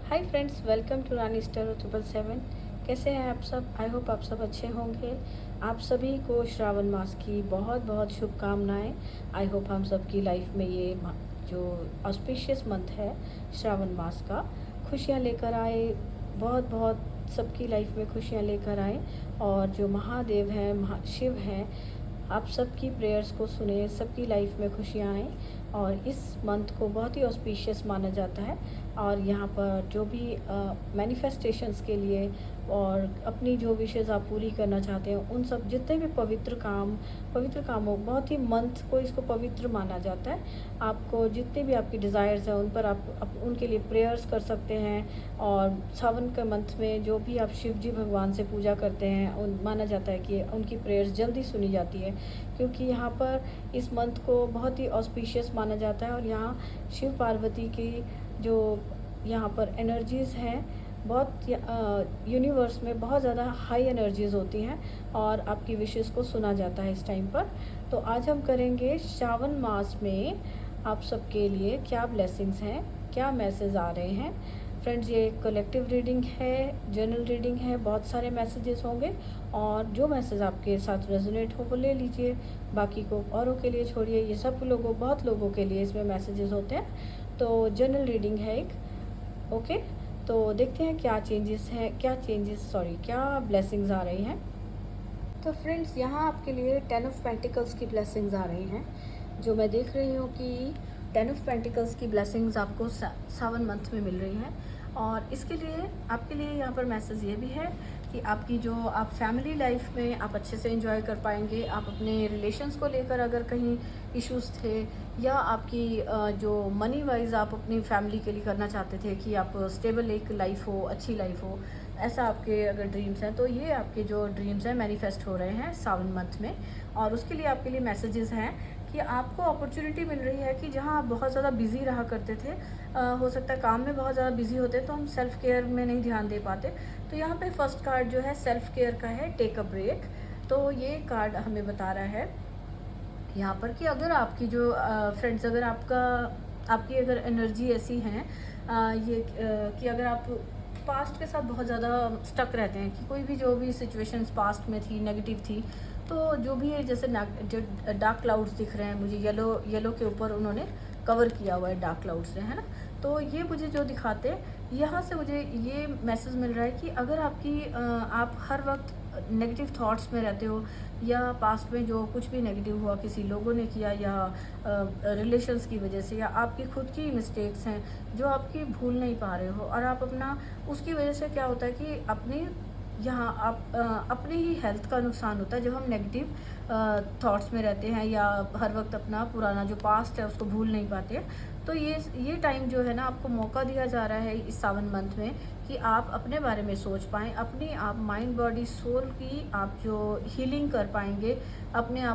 Hi friends, welcome to Rani star 777। कैसे हैं आप सब? आई होप आप सब अच्छे होंगे। आप सभी को श्रावण मास की बहुत बहुत शुभकामनाएं। आई होप हम सब की लाइफ में ये जो ऑस्पिशियस मंथ है श्रावण मास का, खुशियां लेकर आए। बहुत बहुत सबकी लाइफ में खुशियां लेकर आए। और जो महादेव हैं, शिव हैं, आप सबकी प्रेयर्स को सुने, सबकी लाइफ में खुशियाँ आएँ। और इस मंथ को बहुत ही ऑस्पिशियस माना जाता है। और यहाँ पर जो भी मैनिफेस्टेशंस के लिए और अपनी जो विशेज़ आप पूरी करना चाहते हैं, उन सब जितने भी पवित्र कामों, बहुत ही मंथ को इसको पवित्र माना जाता है। आपको जितने भी आपकी डिज़ायर्स हैं उन पर आप उनके लिए प्रेयर्स कर सकते हैं। और सावन के मंथ में जो भी आप शिव जी भगवान से पूजा करते हैं, उन माना जाता है कि उनकी प्रेयर्स जल्दी सुनी जाती है, क्योंकि यहाँ पर इस मंथ को बहुत ही ऑस्पिशियस माना जाता है। और यहाँ शिव पार्वती की जो यहाँ पर एनर्जीज़ हैं, बहुत यूनिवर्स में बहुत ज़्यादा हाई एनर्जीज़ होती हैं और आपकी विशेज़ को सुना जाता है इस टाइम पर। तो आज हम करेंगे श्रावण मास में आप सबके लिए क्या ब्लेसिंग्स हैं, क्या मैसेज आ रहे हैं। फ्रेंड्स, ये कलेक्टिव रीडिंग है, जनरल रीडिंग है, बहुत सारे मैसेजेस होंगे और जो मैसेज आपके साथ रेजोनेट हो वो ले लीजिए, बाकी को औरों के लिए छोड़िए। ये सब लोगों, बहुत लोगों के लिए इसमें मैसेजेस होते हैं। तो जनरल रीडिंग है एक। ओके, तो देखते हैं क्या क्या ब्लेसिंग्स आ रही हैं। तो फ्रेंड्स, यहाँ आपके लिए 10 ऑफ पेंटिकल्स की ब्लेसिंग्स आ रही हैं। जो मैं देख रही हूँ कि 10 ऑफ पेंटिकल्स की ब्लेसिंग्स आपको सावन मंथ में मिल रही हैं। और इसके लिए आपके लिए यहाँ पर मैसेज ये भी है कि आपकी जो आप फैमिली लाइफ में आप अच्छे से एंजॉय कर पाएंगे। आप अपने रिलेशंस को लेकर अगर कहीं इश्यूज थे, या आपकी जो मनी वाइज आप अपनी फैमिली के लिए करना चाहते थे कि आप स्टेबल एक लाइफ हो, अच्छी लाइफ हो, ऐसा आपके अगर ड्रीम्स हैं, तो ये आपके जो ड्रीम्स हैं मैनिफेस्ट हो रहे हैं सावन मंथ में। और उसके लिए आपके लिए मैसेजेस हैं कि आपको अपॉर्चुनिटी मिल रही है कि जहां आप बहुत ज़्यादा बिजी रहा करते थे, हो सकता है काम में बहुत ज़्यादा बिजी होते तो हम सेल्फ केयर में नहीं ध्यान दे पाते। तो यहाँ पे फर्स्ट कार्ड जो है सेल्फ केयर का है, टेक अ ब्रेक। तो ये कार्ड हमें बता रहा है यहाँ पर कि अगर आपकी जो फ्रेंड्स, अगर आपकी अगर एनर्जी ऐसी है कि अगर आप पास्ट के साथ बहुत ज़्यादा स्टक रहते हैं, कि कोई भी जो भी सिचुएशंस पास्ट में थी नेगेटिव थी, तो जो भी है, जैसे जो डार्क क्लाउड्स दिख रहे हैं मुझे, येलो के ऊपर उन्होंने कवर किया हुआ है डार्क क्लाउड से, है ना। तो ये मुझे जो दिखाते हैं, यहाँ से मुझे ये मैसेज मिल रहा है कि अगर आप हर वक्त नेगेटिव थॉट्स में रहते हो, या पास्ट में जो कुछ भी नेगेटिव हुआ, किसी लोगों ने किया, या रिलेशंस की वजह से, या आपकी खुद की मिस्टेक्स हैं जो आपकी भूल नहीं पा रहे हो, और आप अपना उसकी वजह से क्या होता है कि अपनी ही हेल्थ का नुकसान होता है जब हम नेगेटिव थॉट्स में रहते हैं, या हर वक्त अपना पुराना जो पास्ट है उसको भूल नहीं पाते हैं। तो ये टाइम जो है ना, आपको मौका दिया जा रहा है इस सावन मंथ में कि आप अपने बारे में सोच पाएँ, आप माइंड बॉडी सोल की आप जो हीलिंग कर पाएंगे, अपने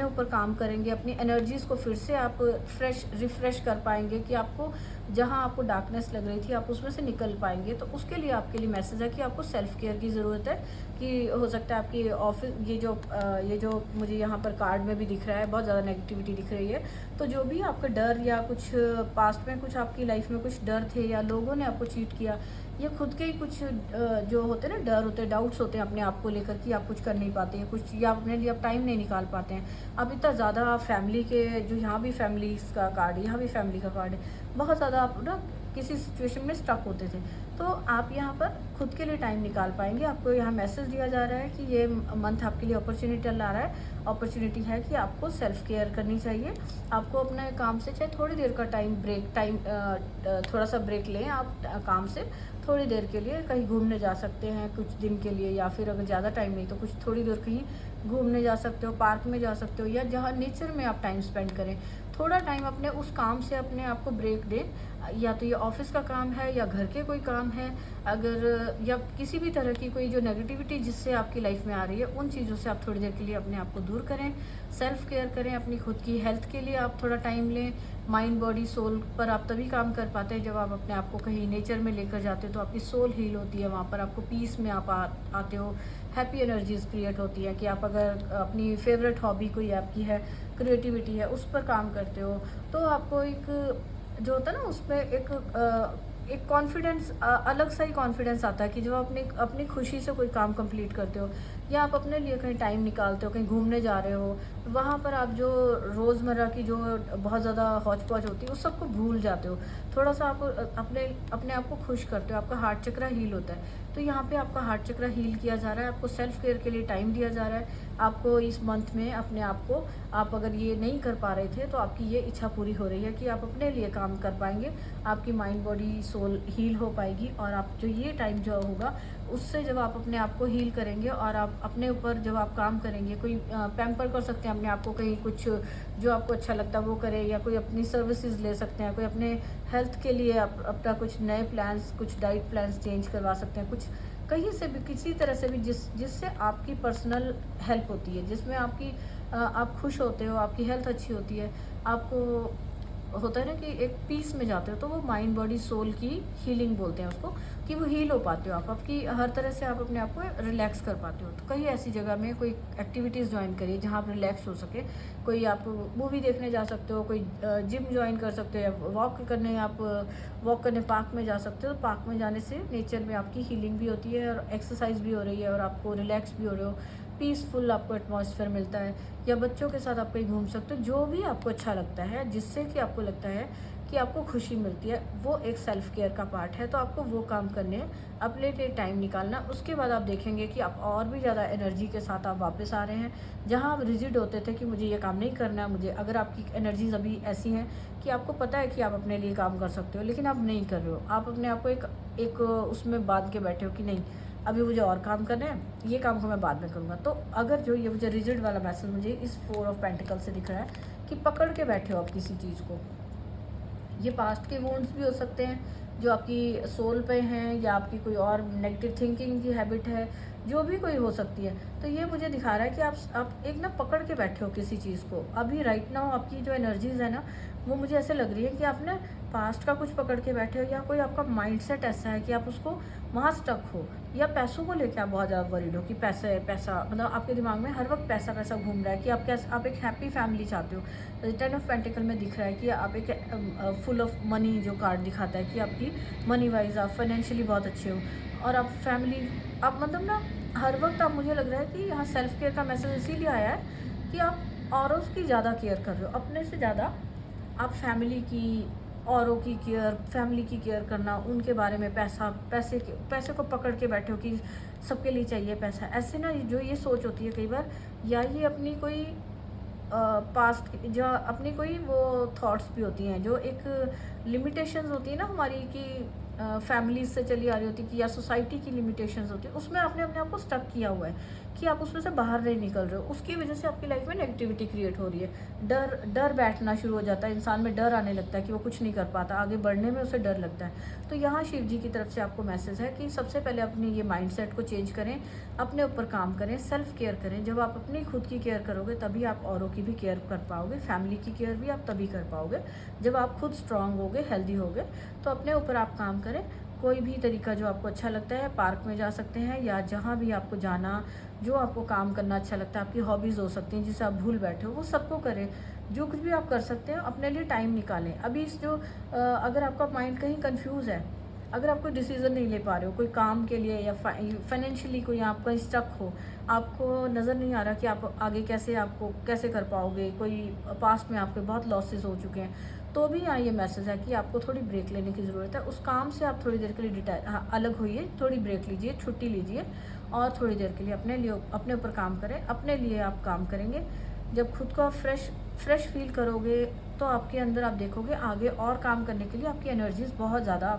ऊपर काम करेंगे, अपनी एनर्जीज़ को फिर से आप रिफ़्रेश कर पाएंगे, कि आपको जहां आपको डार्कनेस लग रही थी आप उसमें से निकल पाएंगे। तो उसके लिए आपके लिए मैसेज है कि आपको सेल्फ केयर की ज़रूरत है। कि हो सकता है आपकी ऑफिस, ये जो मुझे यहाँ पर कार्ड में भी दिख रहा है, बहुत ज़्यादा नेगेटिविटी दिख रही है। तो जो भी आपका डर, या कुछ पास्ट में कुछ आपकी लाइफ में कुछ डर थे, या लोगों ने आपको चीट किया, या खुद के ही कुछ जो होते हैं ना, डर होते हैं, डाउट्स होते हैं अपने आप को लेकर कि आप कुछ कर नहीं पाते हैं कुछ, या अपने लिए आप टाइम नहीं निकाल पाते हैं। अब इतना ज़्यादा फैमिली के जो, यहाँ भी फैमिली का कार्ड है, यहाँ भी फैमिली का कार्ड है, बहुत ज़्यादा आप ना किसी सिचुएशन में स्टक होते थे। तो आप यहाँ पर खुद के लिए टाइम निकाल पाएंगे। आपको यहाँ मैसेज दिया जा रहा है कि ये मंथ आपके लिए अपॉर्चुनिटी ला रहा है। अपॉर्चुनिटी है कि आपको सेल्फ केयर करनी चाहिए। आपको अपने काम से चाहे थोड़ी देर का थोड़ा सा ब्रेक लें आप काम से, थोड़ी देर के लिए कहीं घूमने जा सकते हैं कुछ दिन के लिए, या फिर अगर ज़्यादा टाइम नहीं तो कुछ थोड़ी देर कहीं घूमने जा सकते हो, पार्क में जा सकते हो, या जहाँ नेचर में आप टाइम स्पेंड करें। थोड़ा टाइम अपने उस काम से अपने आप को ब्रेक दें, या तो ये ऑफिस का काम है या घर के कोई काम है, अगर या किसी भी तरह की कोई जो नेगेटिविटी जिससे आपकी लाइफ में आ रही है, उन चीज़ों से आप थोड़ी देर के लिए अपने आप को दूर करें। सेल्फ केयर करें, अपनी खुद की हेल्थ के लिए आप थोड़ा टाइम लें। माइंड बॉडी सोल पर आप तभी काम कर पाते हैं जब आप अपने आप को कहीं नेचर में लेकर जाते हो, तो आपकी सोल हील होती है, वहाँ पर आपको पीस में आप आते हो, हैप्पी एनर्जीज क्रिएट होती है। कि आप अगर अपनी फेवरेट हॉबी कोई आपकी है, क्रिएटिविटी है, उस पर काम करते हो, तो आपको एक जो होता है ना उसमें एक कॉन्फिडेंस, अलग सा ही कॉन्फिडेंस आता है कि जब आप अपनी अपनी खुशी से कोई काम कंप्लीट करते हो या आप अपने लिए कहीं टाइम निकालते हो, कहीं घूमने जा रहे हो, वहाँ पर आप जो रोज़मर्रा की जो बहुत ज़्यादा हौच पौच होती है उस सबको भूल जाते हो। थोड़ा सा आप अपने अपने आप को खुश करते हो, आपका हार्ट चक्रा हील होता है। तो यहाँ पे आपका हार्ट चक्रा हील किया जा रहा है, आपको सेल्फ केयर के लिए टाइम दिया जा रहा है। आपको इस मंथ में अपने आप को, आप अगर ये नहीं कर पा रहे थे तो आपकी ये इच्छा पूरी हो रही है कि आप अपने लिए काम कर पाएंगे। आपकी माइंड बॉडी सोल हील हो पाएगी और आप जो ये टाइम जो होगा उससे जब आप अपने आप को हील करेंगे और आप अपने ऊपर जब आप काम करेंगे, कोई पैम्पर कर सकते हैं अपने आप को, कहीं कुछ जो आपको अच्छा लगता है वो करें, या कोई अपनी सर्विसेज ले सकते हैं, कोई अपने हेल्थ के लिए अपना कुछ नए प्लान्स, कुछ डाइट प्लान्स चेंज करवा सकते हैं, कुछ कहीं से भी किसी तरह से भी जिससे आपकी पर्सनल हेल्प होती है, जिसमें आपकी आप खुश होते हो, आपकी हेल्थ अच्छी होती है, आपको होता है ना कि एक पीस में जाते हो, तो वो माइंड बॉडी सोल की हीलिंग बोलते हैं उसको, कि वो हील हो पाते हो आप, आपकी हर तरह से आप अपने आप को रिलैक्स कर पाते हो। तो कहीं ऐसी जगह में कोई एक्टिविटीज़ ज्वाइन करिए जहाँ आप रिलैक्स हो सके। कोई आप मूवी देखने जा सकते हो, कोई जिम ज्वाइन कर सकते हो, या वॉक करने पार्क में जा सकते हो। पार्क में जाने से नेचर में आपकी हीलिंग भी होती है और एक्सरसाइज भी हो रही है और आपको रिलैक्स भी हो रहे हो, पीसफुल आपको एटमॉस्फेयर मिलता है। या बच्चों के साथ आप कहीं घूम सकते हो, जो भी आपको अच्छा लगता है, जिससे कि आपको लगता है कि आपको खुशी मिलती है, वो एक सेल्फ केयर का पार्ट है। तो आपको वो काम करने हैं, अपने लिए टाइम निकालना। उसके बाद आप देखेंगे कि आप और भी ज़्यादा एनर्जी के साथ आप वापस आ रहे हैं। जहाँ आप रिजिड होते थे कि मुझे ये काम नहीं करना है, मुझे, अगर आपकी एनर्जीज अभी ऐसी हैं कि आपको पता है कि आप अपने लिए काम कर सकते हो लेकिन आप नहीं कर रहे हो, आप अपने आप को एक उसमें बांध के बैठे हो कि नहीं, अभी मुझे और काम करना है, ये काम को मैं बाद में करूँगा। तो अगर जो ये मुझे रिजिड वाला मैसेज मुझे इस 4 ऑफ पेंटिकल से दिख रहा है कि पकड़ के बैठे हो आप किसी चीज़ को, ये पास्ट के वुंड्स भी हो सकते हैं जो आपकी सोल पे हैं, या आपकी कोई और नेगेटिव थिंकिंग की हैबिट है, जो भी कोई हो सकती है। तो ये मुझे दिखा रहा है कि आप एक ना पकड़ के बैठे हो किसी चीज़ को। अभी राइट नाउ आपकी जो एनर्जीज़ है ना, वो मुझे ऐसे लग रही है कि आप ना पास्ट का कुछ पकड़ के बैठे हो, या कोई आपका माइंडसेट ऐसा है कि आप उसको वहाँ स्टक हो, या पैसों को लेके आप बहुत ज़्यादा वरीड हो कि पैसा मतलब आपके दिमाग में हर वक्त पैसा पैसा घूम रहा है, कि आप एक हैप्पी फैमिली चाहते हो। 10 ऑफ पेंटिकल में दिख रहा है कि आप एक फुल ऑफ मनी जो कार्ड दिखाता है कि आपकी मनी वाइज आप फाइनेंशियली बहुत अच्छे हो, और आप फैमिली, आप मतलब ना हर वक्त आप, मुझे लग रहा है कि यहाँ सेल्फ केयर का मैसेज इसीलिए आया है कि आप औरों की ज़्यादा केयर कर रहे हो, अपने से ज़्यादा आप फैमिली की, औरों की केयर, फैमिली की केयर करना, उनके बारे में, पैसे को पकड़ के बैठे हो कि सबके लिए चाहिए पैसा। ऐसे ना जो ये सोच होती है कई बार, या ये अपनी कोई पास्ट जो अपनी कोई वो थॉट्स भी होती हैं, जो एक लिमिटेशंस होती है ना हमारी, कि फैमिली से चली आ रही होती कि, या सोसाइटी की लिमिटेशंस होती है, उसमें आपने अपने आप को स्टक किया हुआ है कि आप उसमें से बाहर नहीं निकल रहे हो। उसकी वजह से आपकी लाइफ में नेगेटिविटी क्रिएट हो रही है, डर बैठना शुरू हो जाता है, इंसान में डर आने लगता है कि वो कुछ नहीं कर पाता, आगे बढ़ने में उसे डर लगता है। तो यहाँ शिव जी की तरफ से आपको मैसेज है कि सबसे पहले अपने ये माइंडसेट को चेंज करें, अपने ऊपर काम करें, सेल्फ केयर करें। जब आप अपनी खुद की केयर करोगे तभी आप औरों की भी केयर कर पाओगे, फैमिली की केयर भी आप तभी कर पाओगे जब आप खुद स्ट्रांग होगे, हेल्दी होगे। तो अपने ऊपर आप काम करें। कोई भी तरीका जो आपको अच्छा लगता है, पार्क में जा सकते हैं, या जहाँ भी आपको जाना, जो आपको काम करना अच्छा लगता है, आपकी हॉबीज़ हो सकती हैं जिसे आप भूल बैठे हो, वो सबको करें। जो कुछ भी आप कर सकते हैं अपने लिए टाइम निकालें। अभी अगर आपका माइंड कहीं कंफ्यूज है, अगर आप कोई डिसीज़न नहीं ले पा रहे हो कोई काम के लिए, या फाइनेंशियली कोई आप कहीं स्टक हो, आपको नज़र नहीं आ रहा कि आप आगे कैसे कर पाओगे, कोई पास्ट में आपके बहुत लॉसेस हो चुके हैं, तो भी यहाँ ये मैसेज है कि आपको थोड़ी ब्रेक लेने की ज़रूरत है। उस काम से आप थोड़ी देर के लिए अलग होइए, थोड़ी ब्रेक लीजिए, छुट्टी लीजिए, और थोड़ी देर के लिए अपने ऊपर काम करें। अपने लिए आप काम करेंगे, जब खुद को फ्रेश फील करोगे तो आपके अंदर आप देखोगे आगे और काम करने के लिए आपकी एनर्जीज़ बहुत ज़्यादा,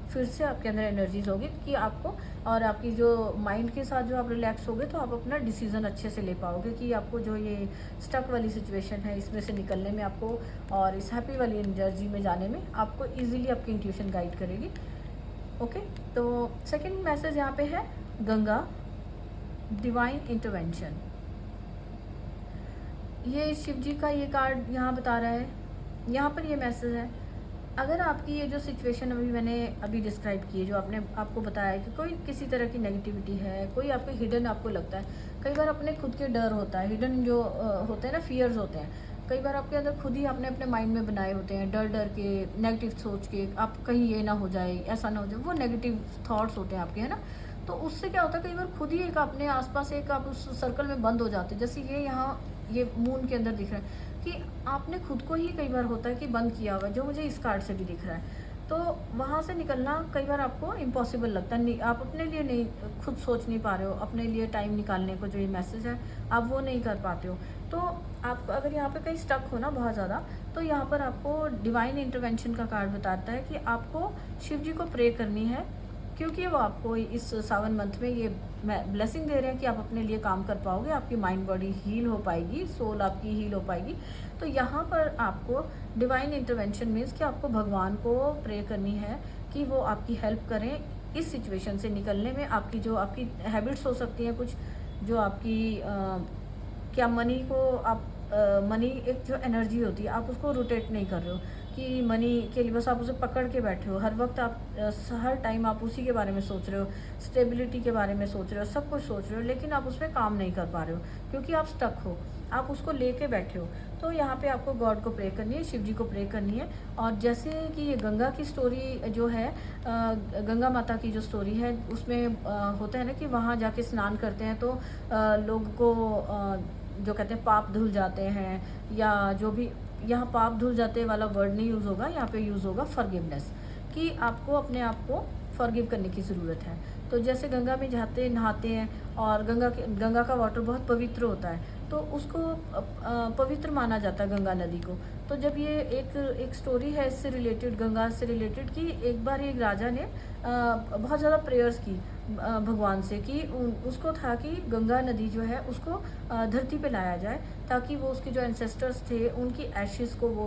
फिर से आपके अंदर एनर्जीज़ होगी कि आपको, और आपकी जो माइंड के साथ जो आप रिलैक्स होगे तो आप अपना डिसीज़न अच्छे से ले पाओगे कि आपको जो ये स्टक वाली सिचुएशन है इसमें से निकलने में आपको, और इस हैप्पी वाली एनर्जी में जाने में आपको ईजिली आपकी इंट्यूशन गाइड करेगी। ओके, तो सेकेंड मैसेज यहाँ पे है गंगा, डिवाइन इंटरवेंशन। ये शिव जी का ये कार्ड यहाँ बता रहा है, यहाँ पर ये मैसेज है, अगर आपकी ये जो सिचुएशन मैंने अभी डिस्क्राइब की है, जो आपको बताया है कि कोई किसी तरह की नेगेटिविटी है, कोई आपको हिडन आपको लगता है, कई बार अपने खुद के डर होता है, हिडन जो होते हैं ना, फियर्स होते हैं, कई बार आपके अंदर खुद ही आपने अपने माइंड में बनाए होते हैं, डर डर के, नेगेटिव सोच के, आप कहीं ये ना हो जाए, ऐसा ना हो जाए, वो नेगेटिव थॉट्स होते हैं आपके, है ना। तो उससे क्या होता है, कई बार खुद ही एक अपने आसपास एक आप उस सर्कल में बंद हो जाते हैं। जैसे ये यहाँ ये मून के अंदर दिख रहा है कि आपने खुद को ही कई बार होता है कि बंद किया हुआ है, जो मुझे इस कार्ड से भी दिख रहा है। तो वहाँ से निकलना कई बार आपको इम्पॉसिबल लगता है, नहीं, आप अपने लिए नहीं खुद सोच नहीं पा रहे हो, अपने लिए टाइम निकालने को जो ये मैसेज है आप वो नहीं कर पाते हो। तो आप अगर यहाँ पे कहीं स्टक हो ना बहुत ज़्यादा, तो यहाँ पर आपको डिवाइन इंटरवेंशन का कार्ड बताता है कि आपको शिव जी को प्रे करनी है, क्योंकि वो आपको इस सावन मंथ में ये ब्लेसिंग दे रहे हैं कि आप अपने लिए काम कर पाओगे, आपकी माइंड बॉडी हील हो पाएगी, सोल आपकी हील हो पाएगी। तो यहाँ पर आपको डिवाइन इंटरवेंशन मीन्स कि आपको भगवान को प्रे करनी है कि वो आपकी हेल्प करें इस सिचुएशन से निकलने में। आपकी जो आपकी हैबिट्स हो सकती हैं कुछ, जो आपकी क्या मनी को आप मनी एक जो एनर्जी होती है आप उसको रोटेट नहीं कर रहे हो कि मनी के लिए बस आप उसे पकड़ के बैठे हो, हर वक्त आप हर टाइम आप उसी के बारे में सोच रहे हो, स्टेबिलिटी के बारे में सोच रहे हो, सब कुछ सोच रहे हो, लेकिन आप उस पर काम नहीं कर पा रहे हो क्योंकि आप स्टक हो, आप उसको लेके बैठे हो। तो यहाँ पे आपको गॉड को प्रे करनी है, शिव जी को प्रे करनी है। और जैसे कि ये गंगा की स्टोरी जो है, गंगा माता की जो स्टोरी है उसमें होता है ना कि वहाँ जाके स्नान करते हैं तो लोग को जो कहते हैं पाप धुल जाते हैं, या जो भी, यहाँ पाप धुल जाते वाला वर्ड नहीं यूज़ होगा, यहाँ पे यूज़ होगा फॉरगिवनेस, कि आपको अपने आप को फॉरगिव करने की ज़रूरत है। तो जैसे गंगा में जाते नहाते हैं और गंगा का वाटर बहुत पवित्र होता है, तो उसको पवित्र माना जाता है गंगा नदी को। तो जब ये एक स्टोरी है इससे रिलेटेड, गंगा से रिलेटेड, कि एक बार एक राजा ने बहुत ज़्यादा प्रेयर्स की भगवान से कि उसको था कि गंगा नदी जो है उसको धरती पे लाया जाए, ताकि वो उसके जो एंसेस्टर्स थे उनकी एशेस को वो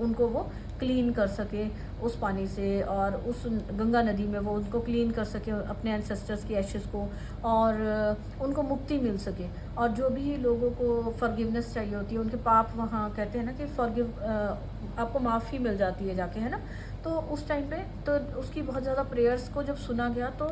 उनको वो क्लीन कर सके उस पानी से, और उस गंगा नदी में वो उनको क्लीन कर सके अपने एंसेस्टर्स की एशेस को, और उनको मुक्ति मिल सके। और जो भी लोगों को फॉरगिवनेस चाहिए होती है, उनके पाप, वहाँ कहते हैं ना कि फॉरगिव, आपको माफ़ी मिल जाती है जाके, है ना। तो उस टाइम पे तो उसकी बहुत ज़्यादा प्रेयर्स को जब सुना गया तो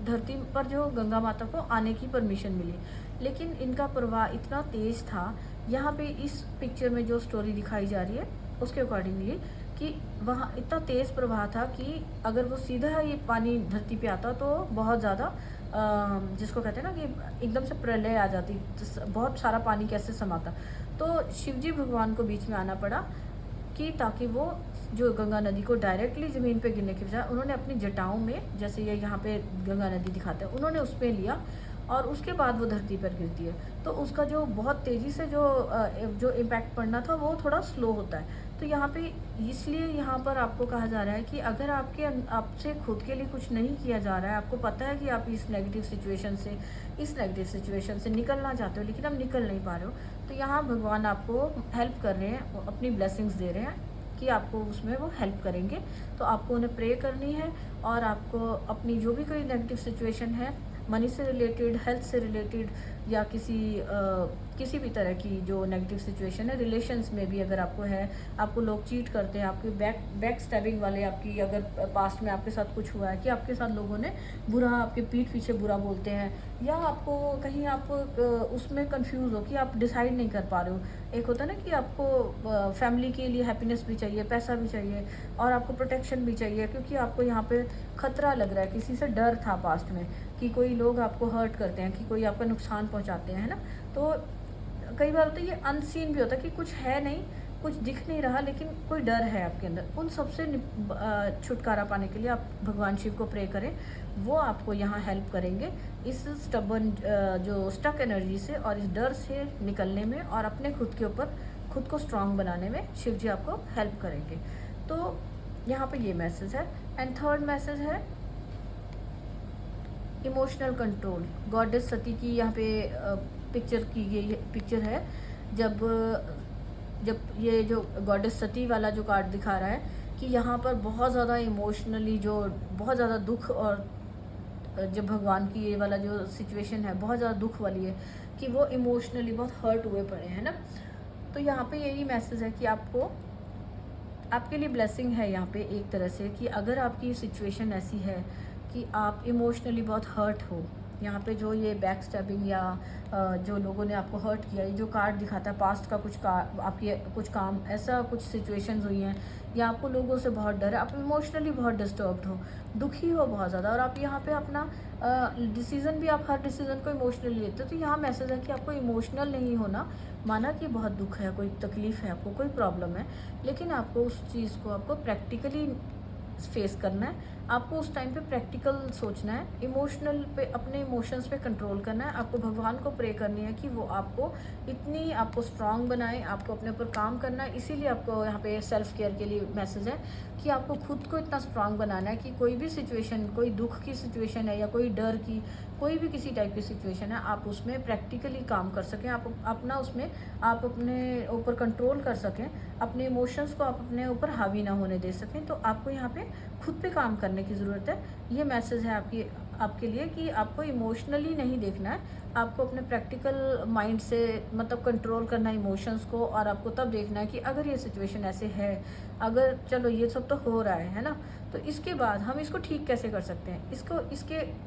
धरती पर जो गंगा माता को आने की परमिशन मिली। लेकिन इनका प्रवाह इतना तेज़ था, यहाँ पे इस पिक्चर में जो स्टोरी दिखाई जा रही है उसके अकॉर्डिंगली, कि वहाँ इतना तेज़ प्रवाह था कि अगर वो सीधा ये पानी धरती पे आता तो बहुत ज़्यादा जिसको कहते हैं ना कि एकदम से प्रलय आ जाती, बहुत सारा पानी कैसे समाता। तो शिवजी भगवान को बीच में आना पड़ा कि ताकि वो जो गंगा नदी को डायरेक्टली ज़मीन पे गिरने की बजाय उन्होंने अपनी जटाओं में, जैसे ये यहाँ पे गंगा नदी दिखाते हैं, उन्होंने उस पर लिया और उसके बाद वो धरती पर गिरती है। तो उसका जो बहुत तेज़ी से जो इम्पैक्ट पड़ना था वो थोड़ा स्लो होता है। तो यहाँ पे इसलिए यहाँ पर आपको कहा जा रहा है कि अगर आपसे खुद के लिए कुछ नहीं किया जा रहा है, आपको पता है कि आप इस नेगेटिव सिचुएशन से निकलना चाहते हो लेकिन आप निकल नहीं पा रहे हो, तो यहाँ भगवान आपको हेल्प कर रहे हैं, वो अपनी ब्लेसिंग्स दे रहे हैं कि आपको उसमें वो हेल्प करेंगे। तो आपको उन्हें प्रे करनी है, और आपको अपनी जो भी कोई नेगेटिव सिचुएशन है, मनी से रिलेटेड, हेल्थ से रिलेटेड, या किसी भी तरह की जो नेगेटिव सिचुएशन है, रिलेशंस में भी अगर आपको है, आपको लोग चीट करते हैं, आपके बैक स्टैबिंग वाले, आपकी अगर पास्ट में आपके साथ कुछ हुआ है कि आपके साथ लोगों ने आपके पीठ पीछे बुरा बोलते हैं, या आपको कहीं आप उसमें कंफ्यूज हो कि आप डिसाइड नहीं कर पा रहे हो। एक होता है ना कि आपको फैमिली के लिए हैप्पीनेस भी चाहिए, पैसा भी चाहिए, और आपको प्रोटेक्शन भी चाहिए, क्योंकि आपको यहाँ पे खतरा लग रहा है, किसी से डर था पास्ट में कि कोई लोग आपको हर्ट करते हैं, कि कोई आपका नुकसान पहुँचाते हैं, है ना। तो कई बार होता है ये अनसीन भी होता है कि कुछ है नहीं, कुछ दिख नहीं रहा, लेकिन कोई डर है आपके अंदर। उन सबसे छुटकारा पाने के लिए आप भगवान शिव को प्रे करें, वो आपको यहाँ हेल्प करेंगे इस स्टबन जो स्टक एनर्जी से और इस डर से निकलने में, और अपने खुद को स्ट्रांग बनाने में शिव जी आपको हेल्प करेंगे। तो यहाँ पे ये मैसेज है। एंड थर्ड मैसेज है इमोशनल कंट्रोल। गॉडेस सती की यहाँ पे पिक्चर है। जब ये जो गॉडेस सती वाला जो कार्ड दिखा रहा है कि यहाँ पर बहुत ज़्यादा इमोशनली जो बहुत ज़्यादा दुख, और जब भगवान की ये वाला जो सिचुएशन है बहुत ज़्यादा दुख वाली है कि वो इमोशनली बहुत हर्ट हुए पड़े हैं ना। तो यहाँ पे यही मैसेज है कि आपके लिए ब्लेसिंग है यहाँ पे एक तरह से, कि अगर आपकी सिचुएशन ऐसी है कि आप इमोशनली बहुत हर्ट हो, यहाँ पे जो ये बैक स्टैबिंग या जो लोगों ने आपको हर्ट किया, ये जो कार्ड दिखाता है पास्ट का कुछ आपकी कुछ काम, ऐसा कुछ सिचुएशंस हुई हैं या आपको लोगों से बहुत डर है, आप इमोशनली बहुत डिस्टर्ब्ड हो, दुखी हो बहुत ज़्यादा, और आप यहाँ पे अपना डिसीज़न भी, आप हर डिसीज़न को इमोशनली लेते हो। तो यहाँ मैसेज है कि आपको इमोशनल नहीं होना। माना कि बहुत दुख है, कोई तकलीफ़ है, आपको कोई प्रॉब्लम है, लेकिन आपको उस चीज़ को आपको प्रैक्टिकली फेस करना है। आपको उस टाइम पे प्रैक्टिकल सोचना है, इमोशनल पे, अपने इमोशंस पे कंट्रोल करना है। आपको भगवान को प्रे करनी है कि वो आपको स्ट्रांग बनाए, आपको अपने ऊपर काम करना है। इसीलिए आपको यहाँ पे सेल्फ केयर के लिए मैसेज है कि आपको खुद को इतना स्ट्रांग बनाना है कि कोई भी सिचुएशन, कोई दुख की सिचुएशन है या कोई डर की, कोई भी किसी टाइप की सिचुएशन है, आप उसमें प्रैक्टिकली काम कर सकें, आप अपना उसमें आप अपने ऊपर कंट्रोल कर सकें, अपने इमोशंस को आप अपने ऊपर हावी ना होने दे सकें। तो आपको यहाँ पे खुद पे काम करने की ज़रूरत है। ये मैसेज है आपके लिए कि आपको इमोशनली नहीं देखना है, आपको अपने प्रैक्टिकल माइंड से मतलब कंट्रोल करना है इमोशंस को, और आपको तब देखना है कि अगर ये सिचुएशन ऐसे है, अगर चलो ये सब तो हो रहा है ना, तो इसके बाद हम इसको ठीक कैसे कर सकते हैं,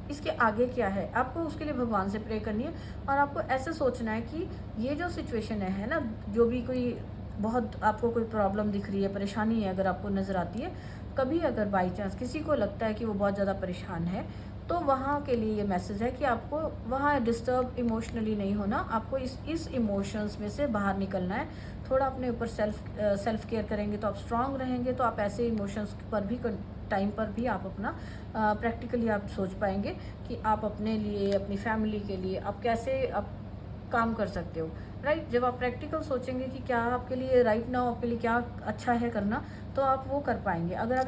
इसके आगे क्या है, आपको उसके लिए भगवान से प्रे करनी है। और आपको ऐसे सोचना है कि ये जो सिचुएशन है ना, जो भी कोई बहुत आपको कोई प्रॉब्लम दिख रही है, परेशानी है अगर आपको नज़र आती है, कभी अगर बाई चांस किसी को लगता है कि वो बहुत ज़्यादा परेशान है, तो वहाँ के लिए ये मैसेज है कि आपको वहाँ डिस्टर्ब इमोशनली नहीं होना, आपको इस इमोशंस में से बाहर निकलना है। थोड़ा अपने ऊपर सेल्फ केयर करेंगे तो आप स्ट्रांग रहेंगे, तो आप ऐसे इमोशंस पर भी टाइम पर भी आप अपना प्रैक्टिकली आप सोच पाएंगे कि आप अपने लिए, अपनी फैमिली के लिए आप कैसे आप काम कर सकते हो, राइट। जब आप प्रैक्टिकल सोचेंगे कि क्या आपके लिए राइट नाउ, आपके लिए क्या अच्छा है करना, तो आप वो कर पाएंगे। अगर आप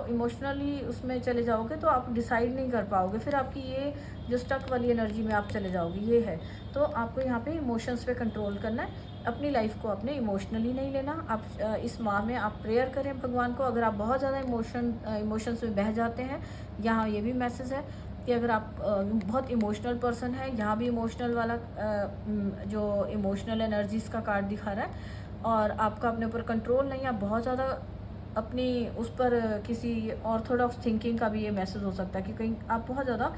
इमोशनली उसमें चले जाओगे तो आप डिसाइड नहीं कर पाओगे, फिर आपकी ये जो स्टक वाली एनर्जी में आप चले जाओगे, ये है। तो आपको यहाँ पे इमोशंस पे कंट्रोल करना है, अपनी लाइफ को अपने इमोशनली नहीं लेना। आप इस माह में आप प्रेयर करें भगवान को। अगर आप बहुत ज़्यादा इमोशंस में बह जाते हैं, यहाँ ये भी मैसेज है कि अगर आप बहुत इमोशनल पर्सन है, यहाँ भी इमोशनल वाला जो इमोशनल एनर्जीज़ का कार्ड दिखा रहा है, और आपका अपने ऊपर कंट्रोल नहीं, आप बहुत ज़्यादा अपनी उस पर किसी ऑर्थोडॉक्स थिंकिंग का भी ये मैसेज हो सकता है कि कहीं आप बहुत ज़्यादा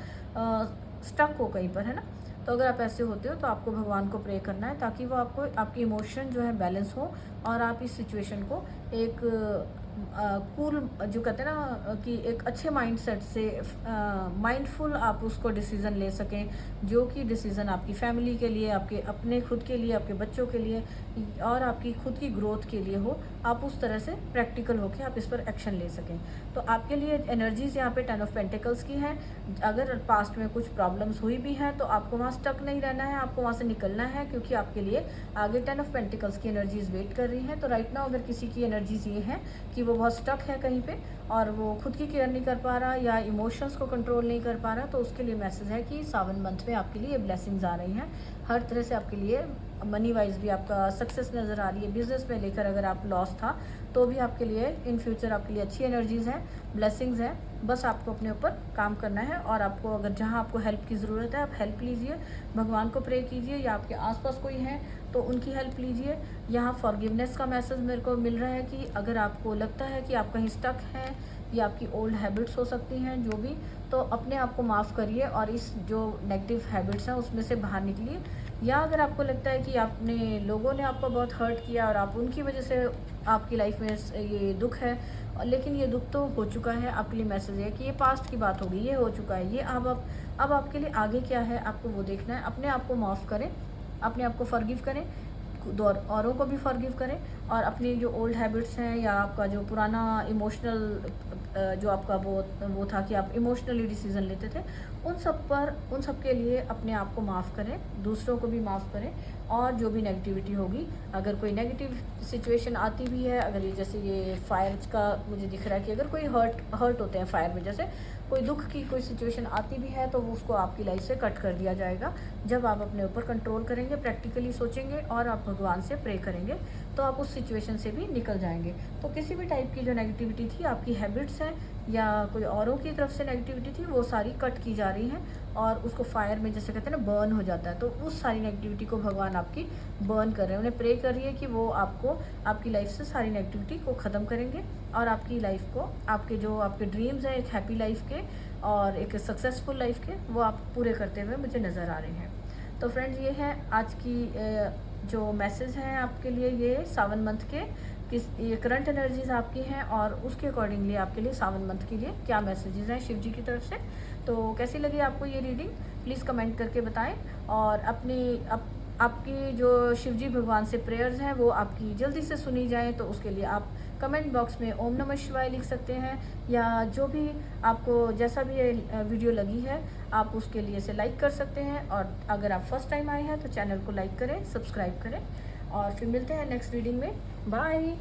स्टक हो कहीं पर, है ना। तो अगर आप ऐसे होते हो तो आपको भगवान को प्रे करना है ताकि वो आपको, आपकी इमोशन जो है बैलेंस हो, और आप इस सिचुएशन को एक कूल जो कहते हैं ना कि एक अच्छे माइंडसेट से माइंडफुल आप उसको डिसीज़न ले सकें, जो कि डिसीज़न आपकी फैमिली के लिए, आपके अपने खुद के लिए, आपके बच्चों के लिए और आपकी खुद की ग्रोथ के लिए हो। आप उस तरह से प्रैक्टिकल होकर आप इस पर एक्शन ले सकें। तो आपके लिए एनर्जीज़ यहाँ पे 10 ऑफ पेंटिकल्स की हैं। अगर पास्ट में कुछ प्रॉब्लम्स हुई भी हैं तो आपको वहाँ स्टक नहीं रहना है, आपको वहाँ से निकलना है, क्योंकि आपके लिए आगे 10 ऑफ पेंटिकल्स की एनर्जीज़ वेट कर रही हैं। तो राइट नाउ अगर किसी की एनर्जीज़ ये हैं कि वो बहुत स्टक है कहीं पे और वो खुद की केयर नहीं कर पा रहा या इमोशंस को कंट्रोल नहीं कर पा रहा, तो उसके लिए मैसेज है कि सावन मंथ में आपके लिए ब्लेसिंग्स आ रही हैं। हर तरह से आपके लिए मनी वाइज भी आपका सक्सेस नज़र आ रही है। बिजनेस में लेकर अगर आप लॉस था तो भी आपके लिए इन फ्यूचर आपके लिए अच्छी एनर्जीज़ हैं, ब्लेसिंग्स हैं। बस आपको अपने ऊपर काम करना है, और आपको अगर जहाँ आपको हेल्प की ज़रूरत है आप हेल्प लीजिए, भगवान को प्रे कीजिए, या आपके आसपास कोई है तो उनकी हेल्प लीजिए। यहाँ फॉरगिवनेस का मैसेज मेरे को मिल रहा है कि अगर आपको लगता है कि आप कहीं स्टक हैं या आपकी ओल्ड हैबिट्स हो सकती हैं जो भी, तो अपने आप को माफ़ करिए और इस जो नेगेटिव हैबिट्स हैं उसमें से बाहर निकलिए। या अगर आपको लगता है कि आपने लोगों ने आपको बहुत हर्ट किया और आप उनकी वजह से आपकी लाइफ में ये दुख है, लेकिन ये दुख तो हो चुका है, आपके लिए मैसेज है कि ये पास्ट की बात होगी, ये हो चुका है, ये अब आपके लिए आगे क्या है आपको वो देखना है। अपने आप को माफ़ करें, अपने आप को फॉरगिव करें, औरों को भी फॉरगिव करें, और अपनी जो ओल्ड हैबिट्स हैं या आपका जो पुराना इमोशनल जो आपका वो था कि आप इमोशनली डिसीज़न लेते थे, उन सब के लिए अपने आप को माफ़ करें, दूसरों को भी माफ़ करें। और जो भी नेगेटिविटी होगी, अगर कोई नेगेटिव सिचुएशन आती भी है, अगर ये जैसे ये फायर का मुझे दिख रहा है कि अगर कोई हर्ट होते हैं फायर में, जैसे कोई दुख की कोई सिचुएशन आती भी है, तो वो उसको आपकी लाइफ से कट कर दिया जाएगा जब आप अपने ऊपर कंट्रोल करेंगे, प्रैक्टिकली सोचेंगे और आप भगवान से प्रे करेंगे, तो आप उस सिचुएशन से भी निकल जाएंगे। तो किसी भी टाइप की जो नेगेटिविटी थी, आपकी हैबिट्स हैं या कोई औरों की तरफ से नेगेटिविटी थी, वो सारी कट की जा रही हैं, और उसको फायर में जैसे कहते हैं ना बर्न हो जाता है, तो उस सारी नेगेटिविटी को भगवान आपकी बर्न कर रहे हैं। उन्हें प्रे करिए कि वो आपको आपकी लाइफ से सारी नेगेटिविटी को ख़त्म करेंगे और आपकी लाइफ को, आपके जो आपके ड्रीम्स हैं एक हैप्पी लाइफ के, और एक सक्सेसफुल लाइफ के, वो आप पूरे करते हुए मुझे नज़र आ रहे हैं। तो फ्रेंड्स, ये है आज की जो मैसेज हैं आपके लिए, ये सावन मंथ के ये करंट एनर्जीज आपकी हैं और उसके अकॉर्डिंगली आपके लिए सावन मंथ के लिए क्या मैसेजेस हैं शिव जी की तरफ से। तो कैसी लगी आपको ये रीडिंग, प्लीज़ कमेंट करके बताएं। और आपकी जो शिव जी भगवान से प्रेयर्स हैं वो आपकी जल्दी से सुनी जाएं, तो उसके लिए आप कमेंट बॉक्स में ओम नमः शिवाय लिख सकते हैं, या जो भी आपको जैसा भी ये वीडियो लगी है आप उसके लिए इसे लाइक कर सकते हैं। और अगर आप फर्स्ट टाइम आए हैं तो चैनल को लाइक करें, सब्सक्राइब करें, और फिर मिलते हैं नेक्स्ट रीडिंग में। बाय।